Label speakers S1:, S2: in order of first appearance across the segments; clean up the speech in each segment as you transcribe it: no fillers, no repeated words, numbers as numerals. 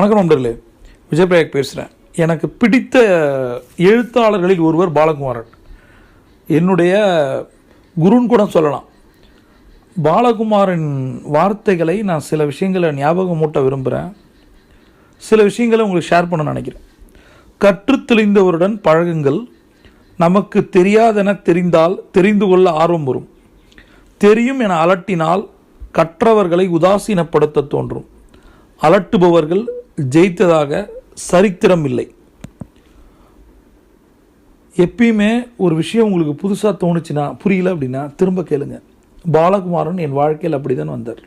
S1: வணக்கம் நண்பர்களே, விஜயபிரகாஷ் பேசுகிறேன். எனக்கு பிடித்த எழுத்தாளர்களில் ஒருவர் பாலகுமாரன். என்னுடைய குருன்னு கூட சொல்லலாம். பாலகுமாரின் வார்த்தைகளை நான் சில விஷயங்களை ஞாபகமூட்ட விரும்புகிறேன். சில விஷயங்களை உங்களுக்கு ஷேர் பண்ண நினைக்கிறேன். கற்றுத் தெளிந்தவருடன் பழகுங்கள். நமக்கு தெரியாதென தெரிந்தால் தெரிந்து கொள்ள ஆர்வம் வரும். தெரியும் என அலட்டினால் கற்றவர்களை உதாசீனப்படுத்த தோன்றும். அலட்டுபவர்கள் ஜெயித்ததாக சரித்திரம் இல்லை. எப்பயுமே ஒரு விஷயம் உங்களுக்கு புதுசாக தோணுச்சுன்னா, புரியல அப்படின்னா திரும்ப கேளுங்க. பாலகுமாரன் என் வாழ்க்கையில் அப்படி தான் வந்தார்.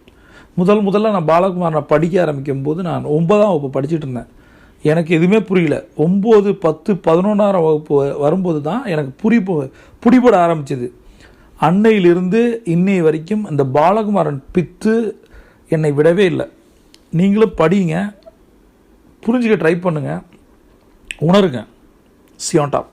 S1: முதல்ல நான் பாலகுமாரனை படிக்க ஆரம்பிக்கும் போது நான் 9ஆம் வகுப்பு படிச்சுட்டு இருந்தேன். எனக்கு எதுவுமே புரியல. 9, 10, 11ஆம் வகுப்பு வரும்போது தான் எனக்கு பிடிபட ஆரம்பிச்சது. அன்னையிலிருந்து இன்னை வரைக்கும் இந்த பாலகுமாரன் பித்து என்னை விடவே இல்லை. நீங்களும் படிங்க, புரிஞ்சுக்க ட்ரை பண்ணுங்கள், உணருங்க. See you on top.